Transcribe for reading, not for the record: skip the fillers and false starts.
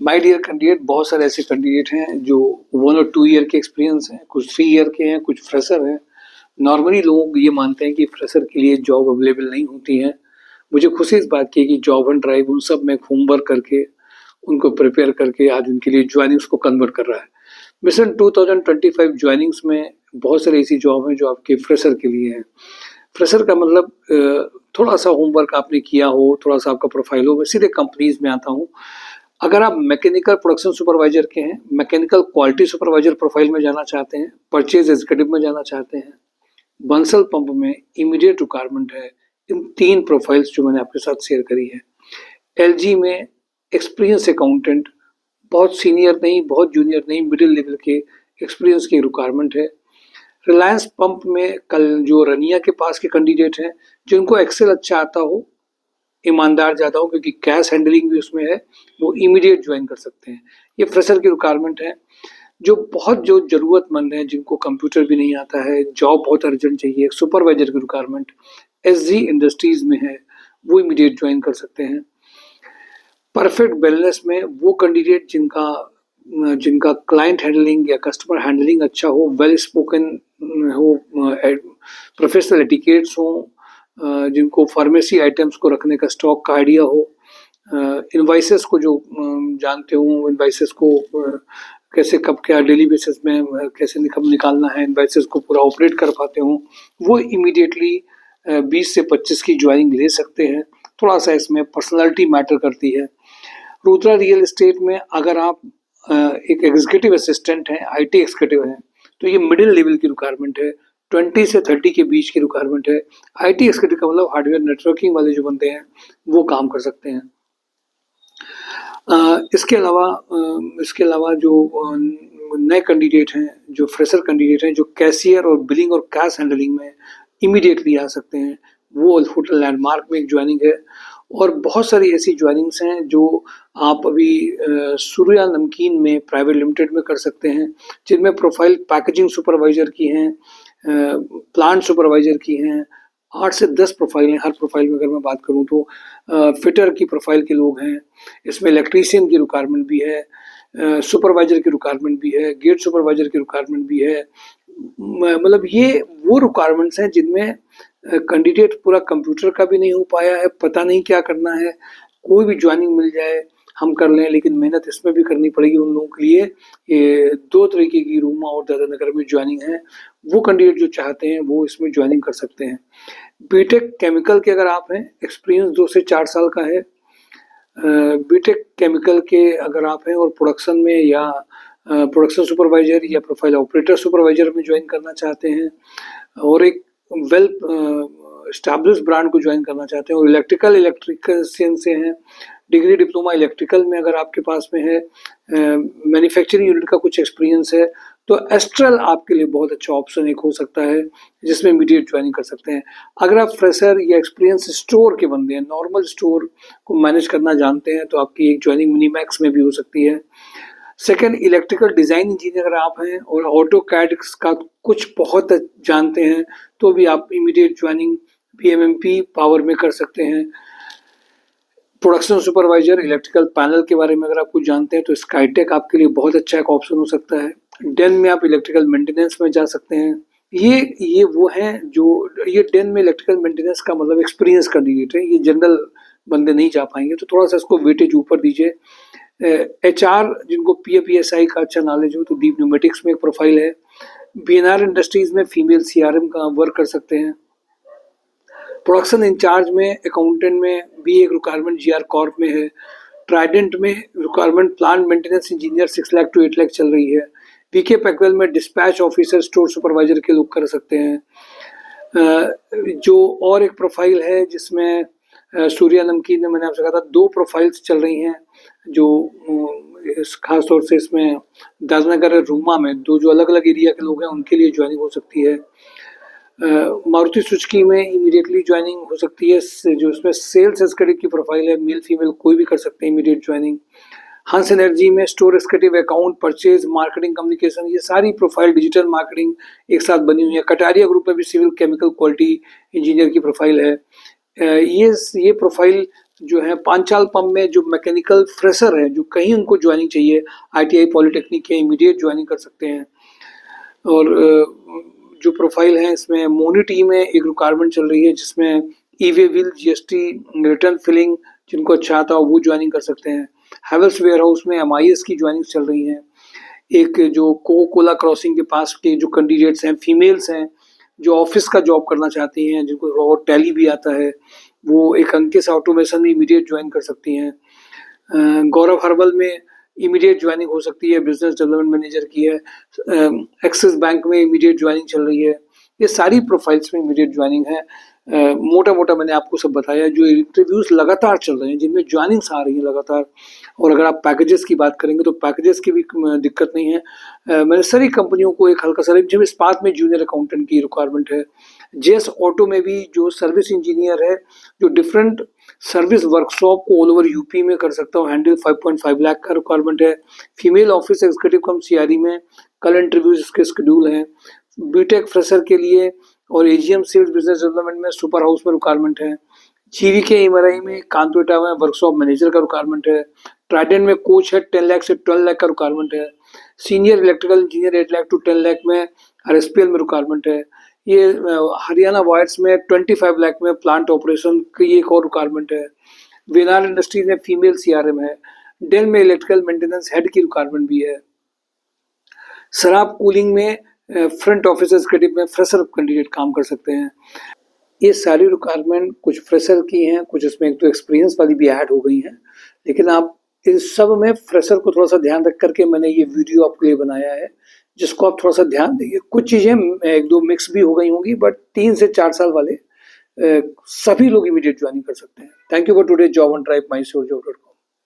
My dear candidate, बहुत सारे ऐसे कैंडिडेट हैं जो 1 और 2 ईयर के एक्सपीरियंस हैं, कुछ 3 ईयर के हैं, कुछ फ्रेशर हैं। नॉर्मली लोग ये मानते हैं कि फ्रेशर के लिए जॉब अवेलेबल नहीं होती है। मुझे खुशी इस बात की है कि जॉब एंड ड्राइव उन सब में होमवर्क करके, उनको प्रिपेयर करके आज उनके लिए ज्वाइनिंग्स को कन्वर्ट कर रहा है। मिशन 2025 ज्वाइनिंग्स में बहुत सारी ऐसी जॉब हैं जो आपके फ्रेशर के लिए हैं। फ्रेशर का मतलब थोड़ा सा होमवर्क आपने किया हो, थोड़ा सा आपका प्रोफाइल हो। मैं सीधे कंपनीज में आता हूँ। अगर आप मैकेनिकल प्रोडक्शन सुपरवाइजर के हैं, मैकेनिकल क्वालिटी सुपरवाइजर प्रोफाइल में जाना चाहते हैं, परचेज एग्जीक्यूटिव में जाना चाहते हैं, बंसल पंप में इमीडिएट रिक्वायरमेंट है। इन 3 प्रोफाइल्स जो मैंने आपके साथ शेयर करी है। एलजी में एक्सपीरियंस अकाउंटेंट, बहुत सीनियर नहीं, बहुत जूनियर नहीं, मिडिल लेवल के एक्सपीरियंस की रिक्वायरमेंट है। रिलायंस पंप में कल जो रनिया के पास के कैंडिडेट हैं, जिनको एक्सेल अच्छा आता हो, ईमानदार ज़्यादा हो, क्योंकि कैश हैंडलिंग भी उसमें है, वो इमीडिएट ज्वाइन कर सकते हैं। ये फ्रेशर की रिक्वायरमेंट है। जो ज़रूरतमंद हैं, जिनको कंप्यूटर भी नहीं आता है, जॉब बहुत अर्जेंट चाहिए, एक सुपरवाइजर की रिक्वायरमेंट एसजी इंडस्ट्रीज में है, वो इमीडिएट ज्वाइन कर सकते हैं। परफेक्ट वेलनेस में वो कैंडिडेट जिनका क्लाइंट हैंडलिंग या कस्टमर हैंडलिंग अच्छा हो, वेल स्पोकन हो, प्रोफेशनल एटिकेट्स हो, जिनको फार्मेसी आइटम्स को रखने का स्टॉक का आइडिया हो, इनवाइसेस को जो जानते हो, इनवाइसेस को कैसे कब क्या डेली बेसिस में कैसे निकालना है, इनवाइसेस को पूरा ऑपरेट कर पाते हो, वो इमीडिएटली 20 से 25 की ज्वाइनिंग ले सकते हैं। थोड़ा सा इसमें पर्सनालिटी मैटर करती है। रुद्रा रियल एस्टेट में अगर आप एक एग्जीक्यूटिव असिस्टेंट हैं, आईटी एग्जीक्यूटिव हैं, तो ये मिडिल लेवल की रिक्वायरमेंट है। 20 से 30 के बीच की रिक्वायरमेंट है। आईटी एग्जीक्यूटिव का मतलब हार्डवेयर नेटवर्किंग वाले जो बंदे हैं, वो काम कर सकते हैं। इसके अलावा जो नए कैंडिडेट हैं, जो फ्रेशर कैंडिडेट हैं, जो कैशियर और बिलिंग और कैश हैंडलिंग में इमीडिएटली आ सकते हैं, वो होटल लैंडमार्क में एक ज्वाइनिंग है। और बहुत सारी ऐसी ज्वाइनिंग्स हैं जो आप अभी सूर्या नमकीन में प्राइवेट लिमिटेड में कर सकते हैं, जिनमें प्रोफाइल पैकेजिंग सुपरवाइजर की हैं, प्लांट सुपरवाइजर की हैं। 8 से 10 प्रोफाइल हैं। हर प्रोफाइल में अगर मैं बात करूं तो फिटर की प्रोफाइल के लोग हैं, इसमें इलेक्ट्रीशियन की रिक्वायरमेंट भी है, सुपरवाइजर की रिक्वायरमेंट भी है, गेट सुपरवाइजर की रिक्वायरमेंट भी है। मतलब ये वो रिक्वायरमेंट्स हैं जिनमें कैंडिडेट पूरा कंप्यूटर का भी नहीं हो पाया है, पता नहीं क्या करना है, कोई भी ज्वाइनिंग मिल जाए हम कर लें, लेकिन मेहनत इसमें भी करनी पड़ेगी उन लोगों के लिए। ये 2 तरीके की रूमा और दादरानगर में ज्वाइनिंग है। वो कैंडिडेट जो चाहते हैं वो इसमें ज्वाइनिंग कर सकते हैं। बीटेक केमिकल के अगर आप हैं, एक्सपीरियंस 2 से 4 साल का है। बीटेक केमिकल के अगर आप हैं और प्रोडक्शन में या प्रोडक्शन सुपरवाइजर या प्रोफाइल ऑपरेटर सुपरवाइजर में ज्वाइन करना चाहते हैं और एक वेल एस्टैब्लिश्ड ब्रांड को ज्वाइन करना चाहते हैं और इलेक्ट्रिशियन से हैं, डिग्री डिप्लोमा इलेक्ट्रिकल में अगर आपके पास में है, मैन्युफैक्चरिंग यूनिट का कुछ एक्सपीरियंस है, तो एस्ट्रल आपके लिए बहुत अच्छा ऑप्शन एक हो सकता है, जिसमें इमीडिएट ज्वाइनिंग कर सकते हैं। अगर आप फ्रेशर या एक्सपीरियंस स्टोर के बंदे हैं, नॉर्मल स्टोर को मैनेज करना जानते हैं, तो आपकी एक ज्वाइनिंग मिनीमैक्स में भी हो सकती है। सेकेंड, इलेक्ट्रिकल डिज़ाइन इंजीनियर अगर आप हैं और ऑटो कैड का कुछ बहुत जानते हैं, तो भी आप इमीडिएट ज्वाइनिंग PMMP पावर में कर सकते हैं। प्रोडक्शन सुपरवाइजर इलेक्ट्रिकल पैनल के बारे में अगर आप कुछ जानते हैं, तो स्काईटेक आपके लिए बहुत अच्छा एक ऑप्शन हो सकता है। डेन में आप इलेक्ट्रिकल मेंटेनेंस में जा सकते हैं। ये वो हैं जो ये डेन में इलेक्ट्रिकल मेंटेनेंस का मतलब एक्सपीरियंस कैंडिडेट है, ये जनरल बंदे नहीं जा पाएंगे, तो थोड़ा सा इसको वेटेज ऊपर दीजिए। HR जिनको PAPSI का अच्छा नॉलेज हो, तो डीप न्यूमेटिक्स में एक प्रोफाइल है। BNR इंडस्ट्रीज में फीमेल CRM का वर्क कर सकते हैं। प्रोडक्शन इंचार्ज में अकाउंटेंट में भी एक रिक्वायरमेंट GR कॉर्प में है। ट्राइडेंट में requirement plant maintenance engineer 6 lakh to 8 lakh चल रही है। PK पैकवेल में डिस्पैच ऑफिसर स्टोर सुपरवाइजर के लोग कर सकते हैं। जो और एक प्रोफाइल है जिसमें सूर्या नमकीन में मैंने आपसे कहा था 2 प्रोफाइल्स चल रही हैं, जो खास तौर से इसमें दादरानगर रूमा में 2 जो अलग अलग एरिया के लोग हैं उनके लिए ज्वाइनिंग हो सकती है। मारुति सुजुकी में इमीडिएटली ज्वाइनिंग हो सकती है, जो इसमें सेल्स एग्जीक्यूटिव की प्रोफाइल है, मेल फीमेल कोई भी कर सकते हैं इमीडिएट ज्वाइनिंग। हंस एनर्जी में store executive, account, purchase, marketing, communication, ये सारी प्रोफाइल डिजिटल मार्केटिंग एक साथ बनी हुई है। कटारिया ग्रुप में भी सिविल केमिकल क्वालिटी इंजीनियर की प्रोफाइल है। ये प्रोफाइल जो है पांचाल पंप में जो मैकेनिकल फ्रेशर है, जो कहीं उनको ज्वाइनिंग चाहिए, ITI पॉलिटेक्निक के इमीडिएट ज्वाइनिंग कर सकते हैं। और जो प्रोफाइल है इसमें मोनिटी में एक रिक्वायरमेंट चल रही है जिसमें e way bill, GST, return filling जिनको अच्छा आता हो वो ज्वाइनिंग कर सकते हैं। हैवेल्स वेयर हाउस में MIS की ज्वाइनिंग चल रही है। एक जो कोको कोला क्रॉसिंग के पास के जो कैंडिडेट्स हैं, फीमेल्स हैं, जो ऑफिस का जॉब करना चाहती हैं, जिनको और टैली भी आता है, वो एक अंकित ऑटोमेशन में इमीडिएट ज्वाइन कर सकती हैं। गौरव हर्बल में इमीडिएट ज्वाइनिंग हो सकती है, बिजनेस डेवलपमेंट मैनेजर की है। एक्सिस बैंक में इमीडिएट ज्वाइनिंग चल रही है। ये सारी प्रोफाइल्स में इमीडिएट ज्वाइनिंग है। मोटा मोटा मैंने आपको सब बताया। जो इंटरव्यूज लगातार चल रहे हैं जिनमें ज्वाइनिंग्स आ रही हैं लगातार, और अगर आप पैकेजेस की बात करेंगे तो पैकेजेस की भी दिक्कत नहीं है। मैंने सारी कंपनियों को एक हल्का सा, जब इस्पात में जूनियर अकाउंटेंट की रिक्वायरमेंट है, जेएस ऑटो में भी जो सर्विस इंजीनियर है, जो डिफरेंट सर्विस वर्कशॉप को ऑल ओवर यूपी में कर सकता हूँ, हैंडल 5.5 लाख का रिक्वायरमेंट है। फीमेल ऑफिस एग्जीक्यूटिव कम CRE में कल इंटरव्यूज इसके शेड्यूल हैं। बीटेक फ्रेशर के लिए और AGM सेल्स बिजनेस डेवलपमेंट में सुपर हाउस में रिक्वायरमेंट है। GVK MRI में कांतोटा में वर्कशॉप मैनेजर का रिक्वायरमेंट है। ट्राइडेंट में कोच है 10 लाख से 12 लाख का रिक्वायरमेंट है। Senior electrical engineer 8 lakh to 10 lakh में RSPL में रिक्वायरमेंट है। ये हरियाणा वायर्स में 25 लाख में प्लांट ऑपरेशन की एक और रिक्वायरमेंट है। वेनार इंडस्ट्रीज में फीमेल CRM है। डेल में इलेक्ट्रिकल मेंटेनेंस हेड की रिक्वायरमेंट भी है। शराब कूलिंग में फ्रंट ऑफिस एग्जीक्यूटिव में फ्रेशर कैंडिडेट काम कर सकते हैं। ये सारी रिक्वायरमेंट कुछ फ्रेशर की हैं, कुछ इसमें एक तो एक्सपीरियंस वाली भी ऐड हो गई हैं, लेकिन आप इन सब में फ्रेशर को थोड़ा सा ध्यान रख करके मैंने ये वीडियो आपके लिए बनाया है, जिसको आप थोड़ा सा ध्यान देंगे। कुछ चीज़ें एक दो मिक्स भी हो गई होंगी, बट 3 से 4 साल वाले सभी लोग इमीडिएट ज्वाइनिंग कर सकते हैं। Thank you for today job on drive, mysure job.com।